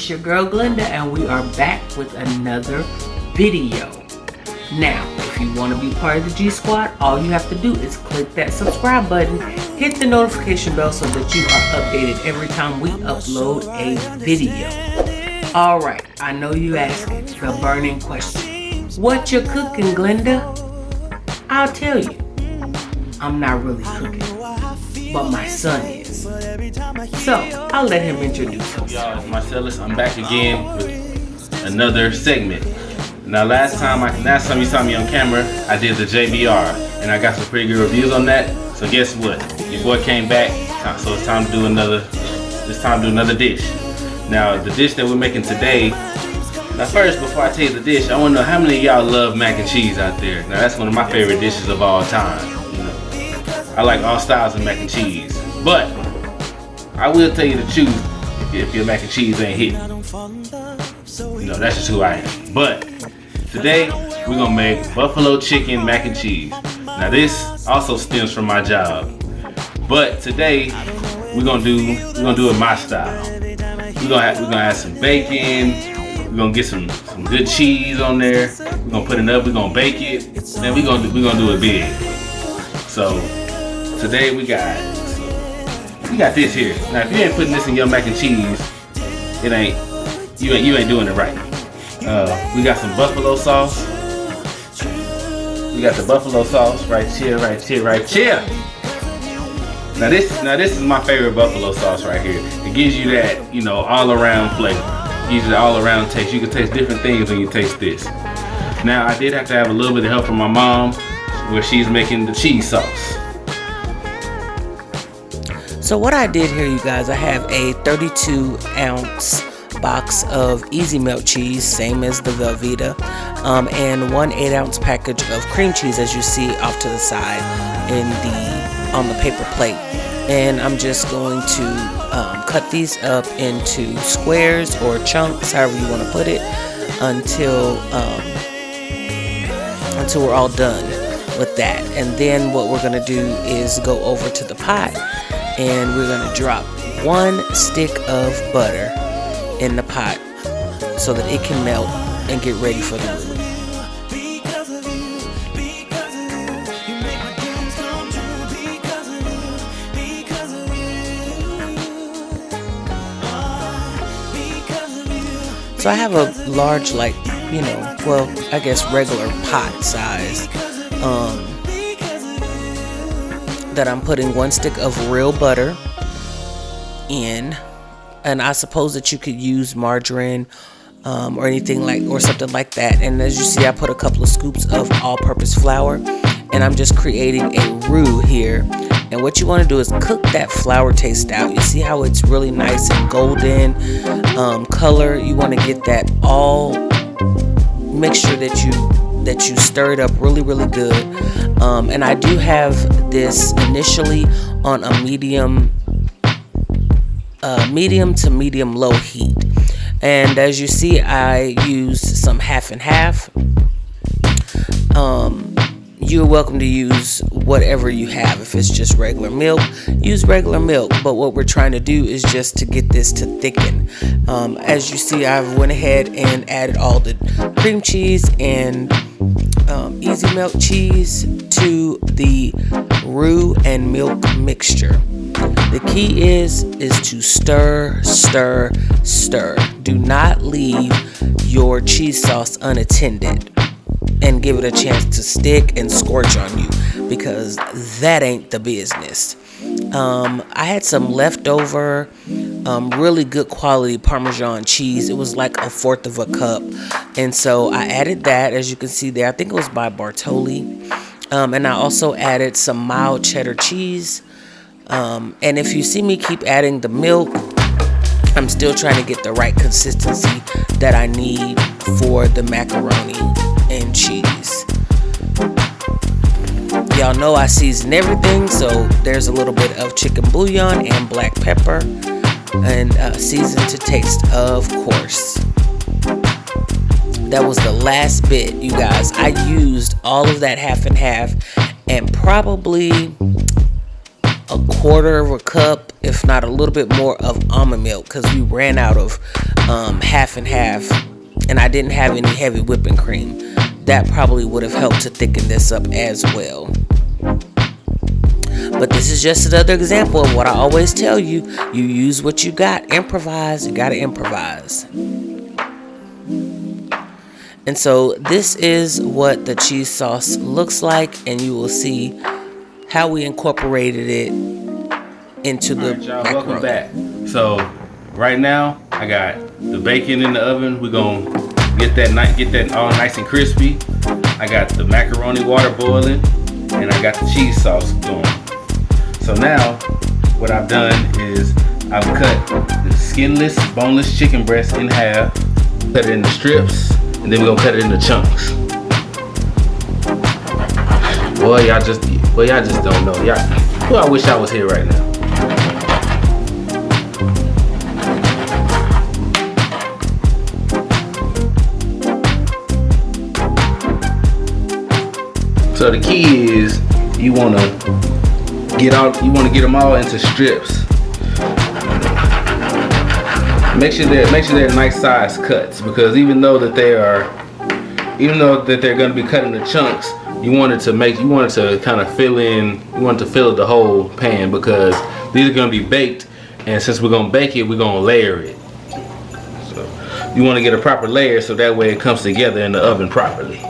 it's your girl Glenda, and we are back with another video. Now, if you want to be part of the G Squad, all you have to do is click that subscribe button, hit the notification bell so that you are updated every time we upload a video. Alright, I know you asking the burning question. What you cooking, Glenda? I'll tell you. I'm not really cooking, but my son is. So, I'll let him introduce himself. Y'all, it's Marcellus. I'm back again with another segment. Now, last time you saw me on camera, I did the JBR, and I got some pretty good reviews on that. So guess what? Your boy came back, so it's time to do another. It's time to do another dish. Now, the dish that we're making today. Now, first, before I tell you the dish, I want to know how many of y'all love mac and cheese out there. Now, that's one of my favorite dishes of all time. You know, I like all styles of mac and cheese, but I will tell you the truth if your mac and cheese ain't hit. You know, that's just who I am. But today we're gonna make buffalo chicken mac and cheese. Now, this also stems from my job, but today we're gonna do it my style. We're gonna add some bacon. We're gonna get some good cheese on there. We're gonna put it up. We're gonna bake it. Then we're gonna do it big. So today we got this here. Now, if you ain't putting this in your mac and cheese, you ain't doing it right. We got some buffalo sauce. We got the buffalo sauce right here. Now this is my favorite buffalo sauce right here. It gives you that, all around flavor. It gives you the all around taste. You can taste different things when you taste this. Now, I did have to have a little bit of help from my mom where she's making the cheese sauce. So what I did here, you guys, I have a 32-ounce box of easy melt cheese, same as the Velveeta, and one 8-ounce package of cream cheese, as you see off to the side on the paper plate. And I'm just going to cut these up into squares or chunks, however you want to put it, until we're all done with that. And then what we're going to do is go over to the pot, and we're going to drop 1 stick of butter in the pot so that it can melt and get ready for the roux. So I have a large, I guess regular pot size, that I'm putting 1 stick of real butter in, and I suppose that you could use margarine or anything or something like that. And as you see, I put a couple of scoops of all-purpose flour, and I'm just creating a roux here. And what you want to do is cook that flour taste out. You see how it's really nice and golden color. You want to get that all. Make sure that you stir it up really, really good. And I do have this initially on a medium to medium low heat. And as you see, I used some half and half. You're welcome to use whatever you have. If it's just regular milk, use regular milk. But what we're trying to do is just to get this to thicken. As you see, I've went ahead and added all the cream cheese and easy melt cheese to the roux and milk mixture. The key is to stir. Do not leave your cheese sauce unattended and give it a chance to stick and scorch on you, because that ain't the business. I had some leftover really good quality Parmesan cheese. It was like 1/4 of a cup, and so I added that. As you can see there, I think it was by Bartoli, and I also added some mild cheddar cheese. And if you see me keep adding the milk, I'm still trying to get the right consistency that I need for the macaroni and cheese. Y'all know I season everything, so there's a little bit of chicken bouillon and black pepper, and season to taste, of course. That was the last bit, you guys. I used all of that half and half, and probably 1/4 of a cup if not a little bit more of almond milk, because we ran out of half and half, and I didn't have any heavy whipping cream. That probably would have helped to thicken this up as well. But this is just another example of what I always tell you. You use what you got. Improvise. You gotta improvise. And so this is what the cheese sauce looks like, and you will see how we incorporated it into the macaroni. Welcome back. So right now I got the bacon in the oven. We're gonna get that all nice and crispy. I got the macaroni water boiling, and I got the cheese sauce going. So now what I've done is I've cut the skinless, boneless chicken breast in half, cut it into strips, and then we're gonna cut it into chunks. Boy, y'all just don't know. Well, I wish I was here right now. So the key is you want to get them all into strips. Make sure they're nice size cuts, because even though that they're going to be cut into chunks, you want it to kind of fill the whole pan, because these are going to be baked, and since we're going to bake it, we're going to layer it. So you want to get a proper layer so that way it comes together in the oven properly.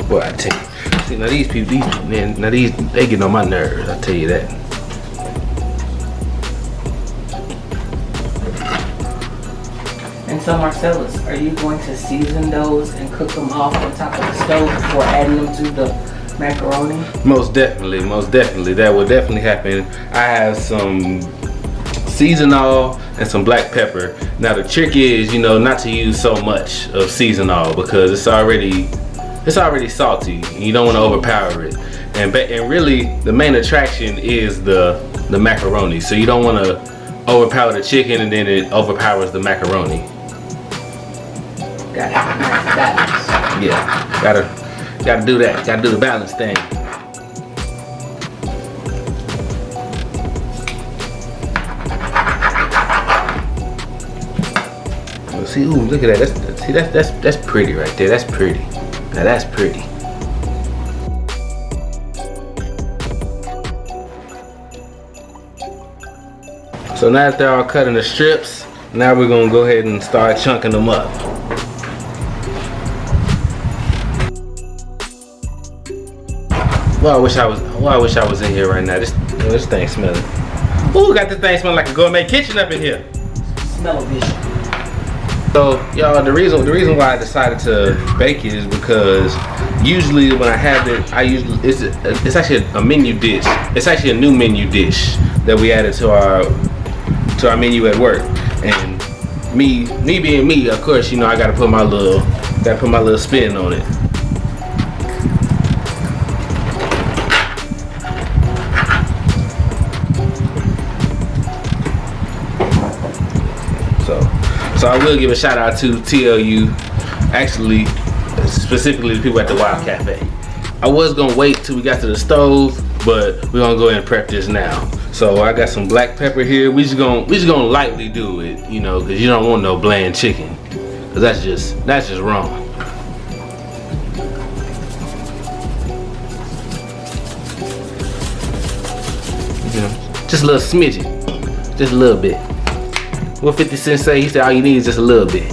Boy, I tell you. See, now these people, they get on my nerves, I tell you that. And so Marcellus, are you going to season those and cook them off on top of the stove before adding them to the macaroni? Most definitely. That will definitely happen. I have some seasonal and some black pepper. Now the trick is, not to use so much of seasonal, because it's already salty. You don't want to overpower it. And really, the main attraction is the macaroni. So you don't want to overpower the chicken and then it overpowers the macaroni. Gotta have a nice balance. Yeah, gotta do that. Gotta do the balance thing. See, ooh, look at that. That's pretty right there. That's pretty. Now that's pretty. So now that they're all cut into strips, now we're gonna go ahead and start chunking them up. Well, I wish I was in here right now. This thing smelling. Ooh, got this thing smelling like a gourmet kitchen up in here. Smell-o-vision. So, y'all, the reason why I decided to bake it is because usually when I have it, it's actually a menu dish. It's actually a new menu dish that we added to our menu at work. And me being me, of course, I gotta put my little spin on it. So I will give a shout out to TLU, actually, specifically the people at the Wild Cafe. I was gonna wait till we got to the stove, but we're gonna go ahead and prep this now. So I got some black pepper here. We just gonna lightly do it, because you don't want no bland chicken, because that's just wrong. Just a little smidgen, just a little bit. What 50 Cent say? He said all you need is just a little bit.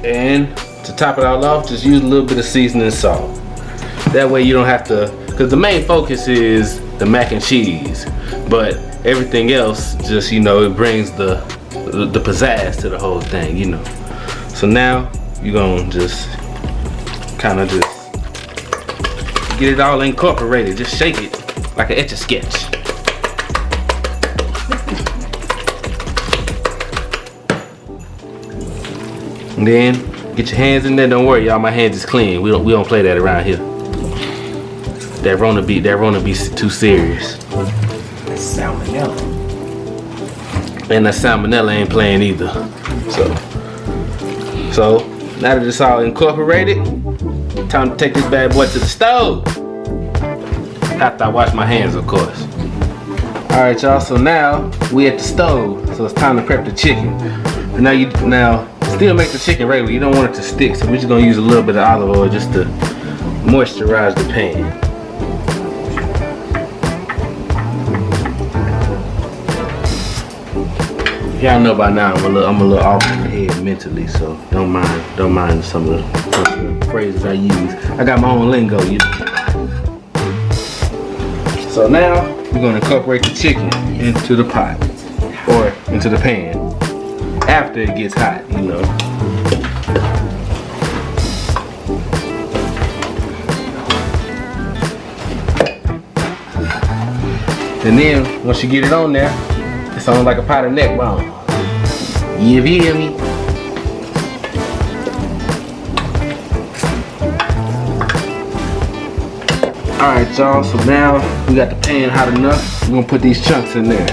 And to top it all off, just use a little bit of seasoning salt. That way you don't have to, because the main focus is the mac and cheese, but everything else just, it brings the pizzazz to the whole thing, So now you're gonna just kind of just get it all incorporated. Just shake it like an Etch-a-Sketch. And then get your hands in there. Don't worry, y'all. My hands is clean. We don't play that around here. That Rona be too serious. That's salmonella. And that salmonella ain't playing either. So now that it's all incorporated, time to take this bad boy to the stove. After I wash my hands, of course. All right, y'all. So now we at the stove. So it's time to prep the chicken. And now still make the chicken regular. You don't want it to stick. So we're just gonna use a little bit of olive oil just to moisturize the pan. Y'all know by now I'm a little off in the head mentally, so don't mind some of the phrases I use. I got my own lingo, you know. So now we're gonna incorporate the chicken into the pot or into the pan after it gets hot, you know. And then once you get it on there, it's on like a pot of neck bone. You hear me? Alright, y'all, so now we got the pan hot enough. We're gonna put these chunks in there.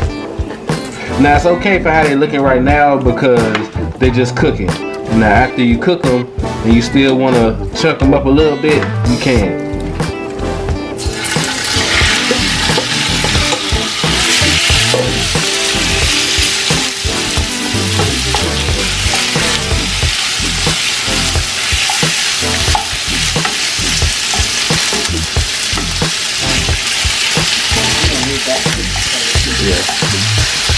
Now it's okay for how they're looking right now because they're just cooking. Now after you cook them and you still wanna chunk them up a little bit, you can.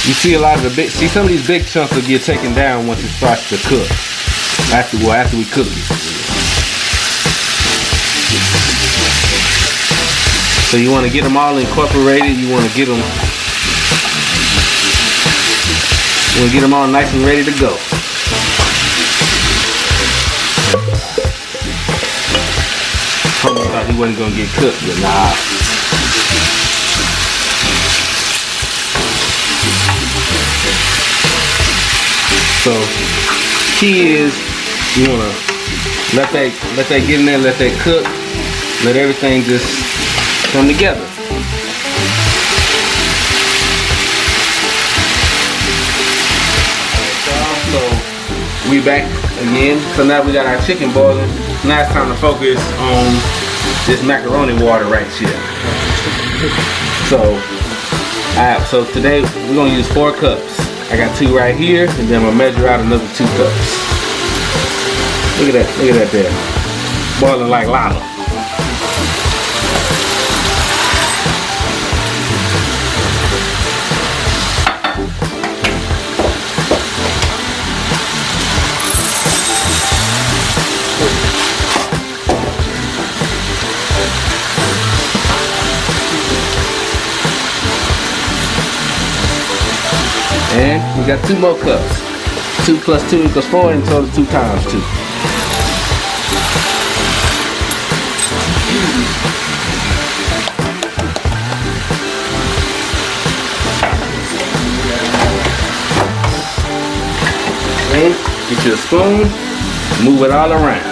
You see a lot of some of these big chunks will get taken down once it starts to cook. After we cook it. So you want to get them all incorporated. You want to get them all nice and ready to go. Homie thought he wasn't gonna get cooked, but nah. So, key is you wanna let that get in there, let that cook, let everything just come together. So we back again. So now we got our chicken boiling. Now it's time to focus on this macaroni water right here. So today we're gonna use 4 cups. I got 2 right here, and then I'm gonna measure out another 2 cups. Look at that there. Boiling like lava. And we got 2 more cups. 2 plus 2 equals 4, and total 2 times 2. And get you a spoon, move it all around.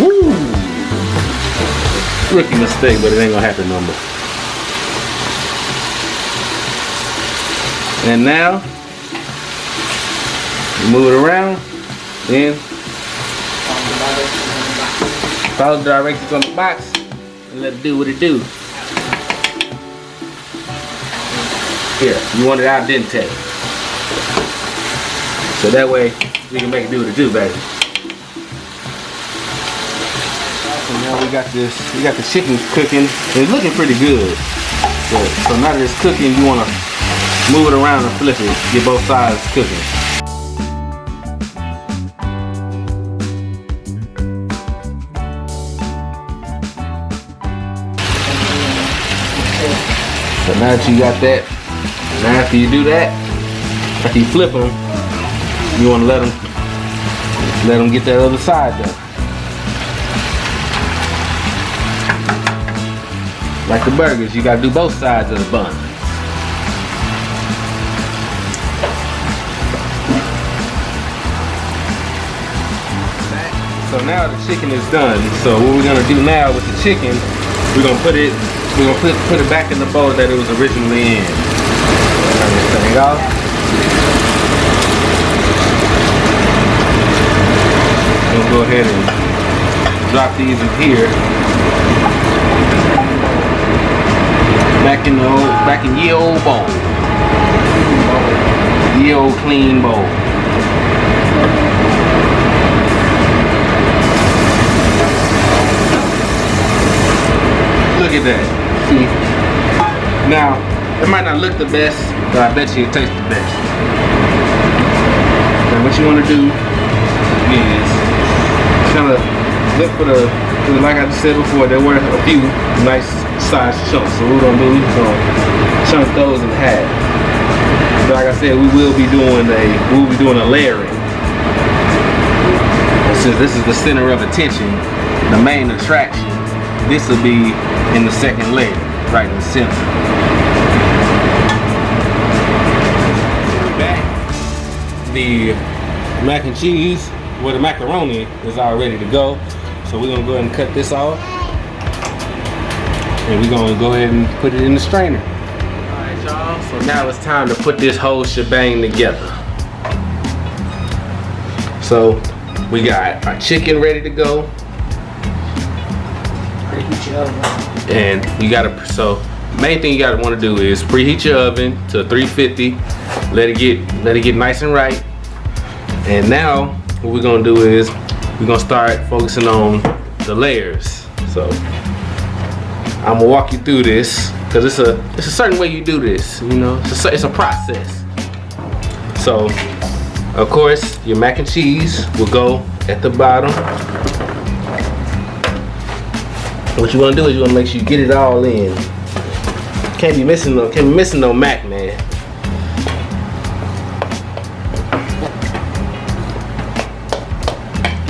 Woo! Rookie mistake, but it ain't gonna happen no more. And now, move it around, then follow the directions on the box and let it do what it do. Here, you want it al dente. So that way, we can make it do what it do, baby. So now we got the chicken cooking. It's looking pretty good. So now that it's cooking, you want to move it around and flip it, get both sides cooking. So now that you got that, now after you do that, after you flip them, you want to let them get that other side done. Like the burgers, you got to do both sides of the bun. so now the chicken is done. So what we're gonna do now with the chicken, we're gonna put it back in the bowl that it was originally in. Turn this thing off. We'll go ahead and drop these in here. Back in ye old bowl. Ye old clean bowl. Look at that. See? Now, it might not look the best, but I bet you it tastes the best. Now what you want to do is kind of look for the, like I just said before, there were a few nice size chunks. So what we're gonna do, we're gonna chunk those in half. So like I said, we'll be doing a layering. And since this is the center of attention, the main attraction, this will be in the second layer, right in the center. Back, the mac and cheese, well, the macaroni is all ready to go. So we're gonna go ahead and cut this off. And we're gonna go ahead and put it in the strainer. Alright y'all, so now it's time to put this whole shebang together. So we got our chicken ready to go. Preheat your oven. And you gotta, so main thing you gotta wanna do is preheat your oven to 350. Let it get nice and right. And now what we're gonna do is we're gonna start focusing on the layers. So I'm gonna walk you through this because it's a certain way you do this. You know, it's a process. So of course your mac and cheese will go at the bottom. What you want to do is you want to make sure you get it all in. Can't be missing no mac, man.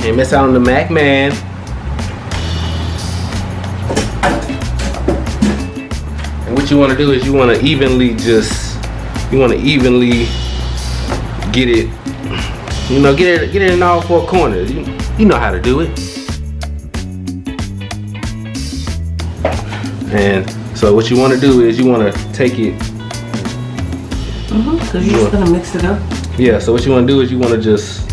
Can't miss out on the mac, man. And what you want to do is you want to evenly get it. You know, get it in all four corners. You know how to do it. And so what you want to do is you want to take it. Because you're just going to mix it up. Yeah, so what you want to do is you want to just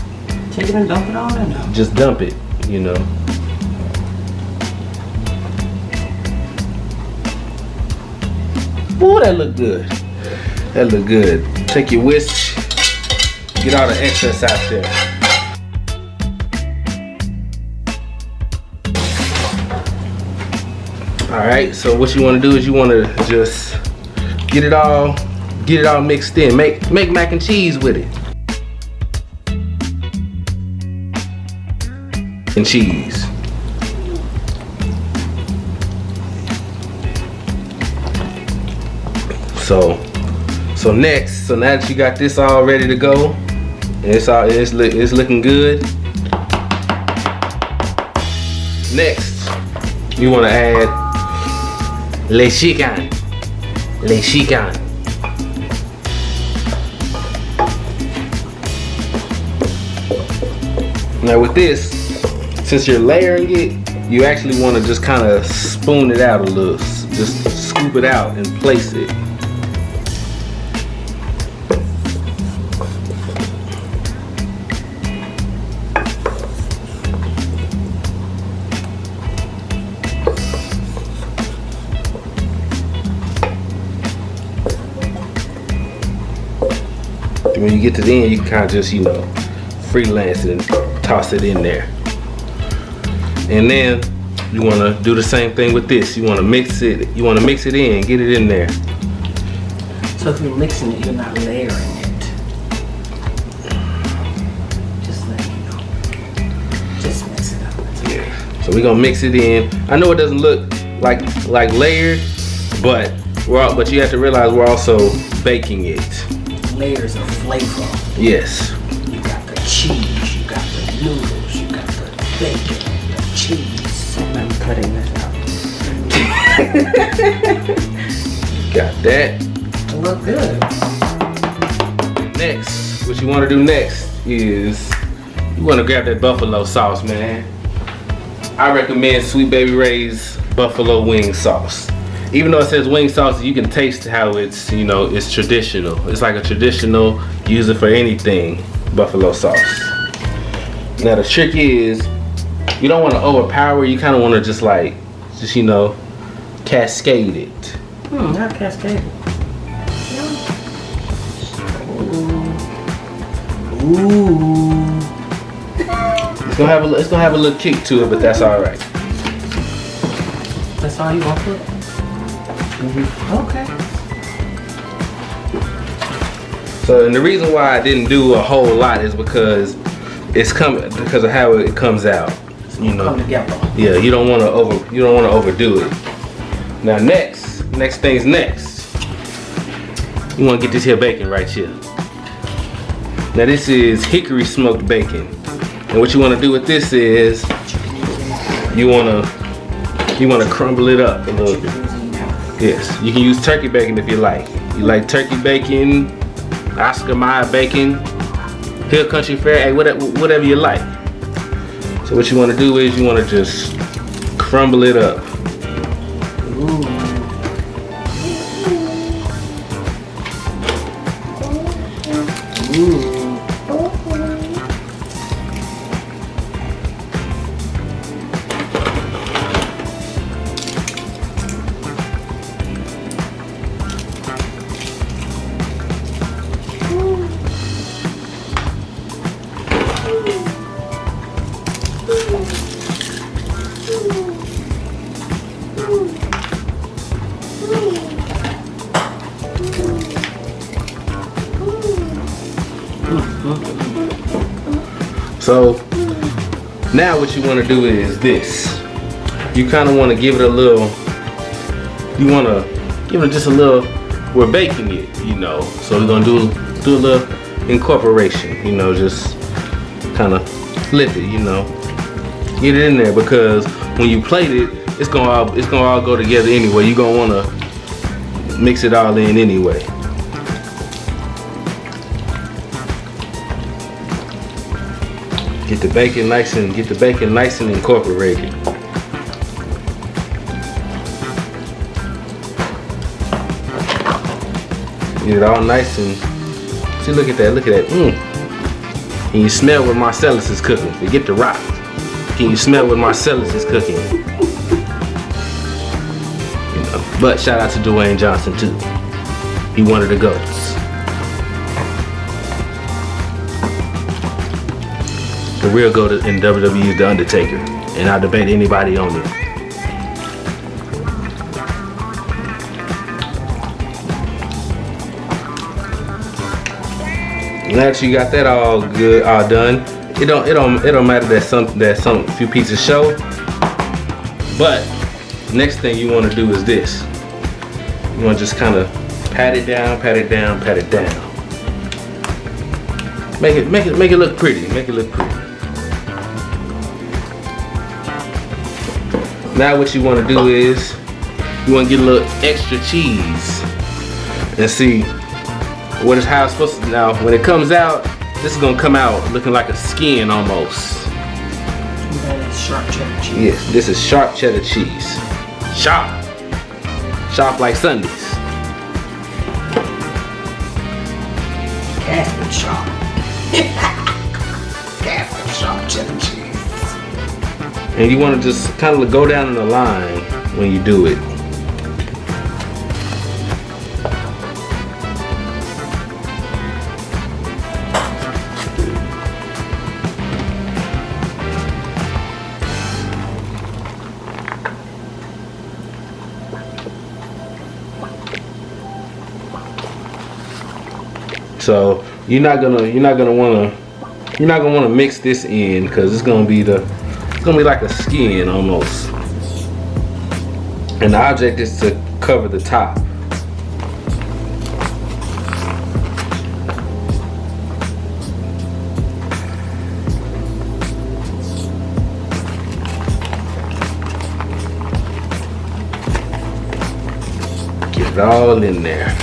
take it and dump it all in there. Just dump it, you know. Ooh, that look good. That look good. Take your whisk, get all the excess out there. Alright, so what you want to do is you want to just get it all mixed in. Make mac and cheese with it. And cheese. So next, so now that you got this all ready to go, and it's looking good. Next, you want to add le chicken. Now with this, since you're layering it, you actually want to just kind of spoon it out a little. Just scoop it out and place it. When you get to the end, you can kind of just, you know, freelance it and toss it in there. And then you want to do the same thing with this. You want to mix it. You want to mix it in, get it in there. So if you're mixing it, you're not layering it. Just let you know. Just mix it up. Yeah. So we're gonna mix it in. I know it doesn't look like layered, but you have to realize we're also baking it. Layers of flavor. Yes. You got the cheese, you got the noodles, you got the bacon, the cheese. I'm cutting this out. Got that. It look good. Next, what you want to do next is you want to grab that buffalo sauce, man. I recommend Sweet Baby Ray's buffalo wing sauce. Even though it says wing sauce, you can taste how it's, you know, it's traditional. It's like a traditional, use it for anything, buffalo sauce. Now the trick is, you don't want to overpower, you kind of want to just you know, cascade it. Not cascade. Ooh. It's gonna have a little kick to it, but that's all right. That's all you want to put? Okay. So, and the reason why I didn't do a whole lot is because because of how it comes out. You know. Come together. Yeah, you don't want to overdo it. Now next thing's next. You want to get this here bacon right here. Now this is hickory smoked bacon, and what you want to do with this is you want to crumble it up a little bit. Yes, you can use turkey bacon if you like. You like turkey bacon, Oscar Mayer bacon, Hill Country Fair, hey, whatever you like. So what you want to do is you want to just crumble it up. So now what you want to do is this. You kind of want to give it a little, you want to give it just a little, we're baking it, you know. So we're going to do a little incorporation, you know, just kind of flip it, you know. Get it in there, because when you plate it, it's gonna all go together anyway. You're going to want to mix it all in anyway. Get the bacon nice and incorporated. Get it all nice and see. Look at that. Can you smell what Marcellus is cooking? Forget the rock. Can you smell what Marcellus is cooking? You know, but shout out to Dwayne Johnson too. He one of the GOATs. The real GOAT in WWE is The Undertaker, and I debate anybody on it. Now that you got that all good, all done, it don't matter that some few pieces show. But next thing you want to do is this. You want to just kind of pat it down. Make it look pretty. Now what you want to do is you want to get a little extra cheese and see how it's supposed to. Now when it comes out, this is gonna come out looking like a skin almost. That is sharp cheddar cheese. Yes, this is sharp cheddar cheese. Sharp like Sundays. Casper sharp. Casper sharp cheddar cheese. And you want to just kind of go down in the line when you do it. So you're not gonna wanna mix this in, because it's gonna be like a skin almost. And the object is to cover the top. Get it all in there.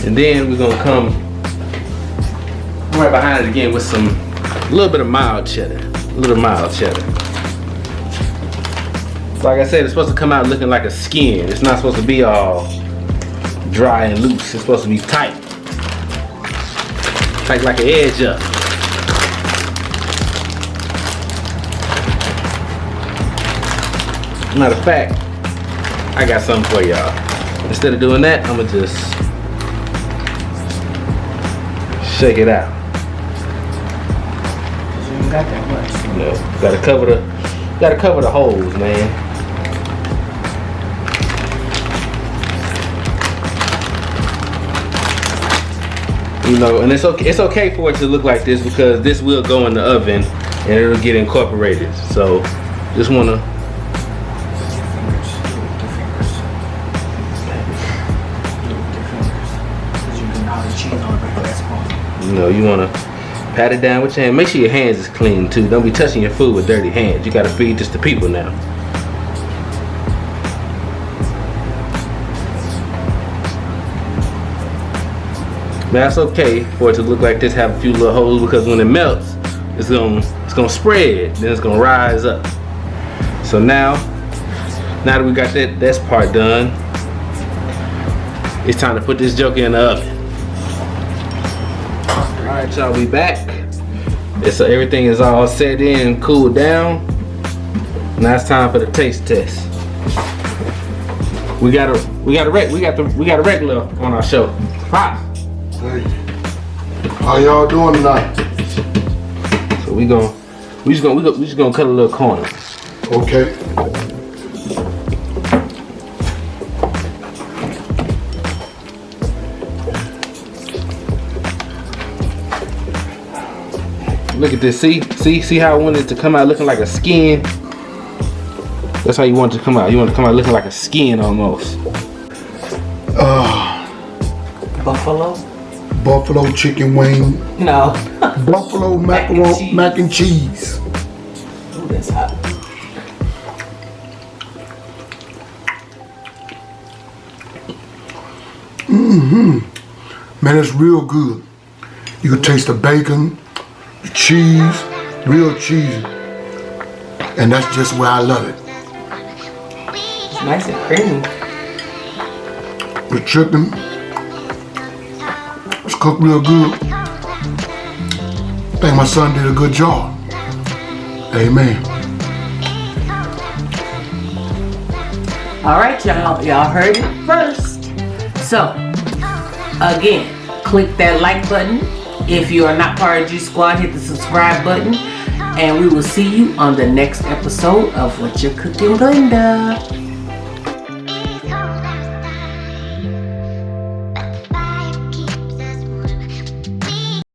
And then we're gonna come right behind it again with a little bit of mild cheddar. A little mild cheddar. Like I said, it's supposed to come out looking like a skin. It's not supposed to be all dry and loose. It's supposed to be tight. Tight like an edge up. Matter of fact, I got something for y'all. Instead of doing that, I'm gonna just shake it out. You ain't got that much. No, gotta cover the holes, man. You know, and it's okay for it to look like this because this will go in the oven and it'll get incorporated. So just wanna you wanna pat it down with your hand. Make sure your hands is clean too. Don't be touching your food with dirty hands. You gotta feed this to people now. Now it's okay for it to look like this, have a few little holes, because when it melts, it's gonna spread, then it's gonna rise up. So now that we got that part done, it's time to put this joker in the oven. Alright y'all, we back. So everything is all set in, cooled down. Now it's time for the taste test. We got a regular on our show. Pop. Hey, how y'all doing tonight? So we just gonna cut a little corner. Okay. Look at this. See how I wanted it to come out looking like a skin? That's how you want it to come out. You want it to come out looking like a skin almost. Buffalo chicken wing. No. Buffalo mac and cheese. Ooh, that's hot. Man, it's real good. You can taste the bacon, the cheese, real cheesy. And that's just where I love it. It's nice and creamy. The chicken, it's cooked real good. I think my son did a good job. Amen. All right, y'all heard it first. So, again, click that like button. If you are not part of G Squad, hit the subscribe button. And we will see you on the next episode of Whatcha Cookin Glenda.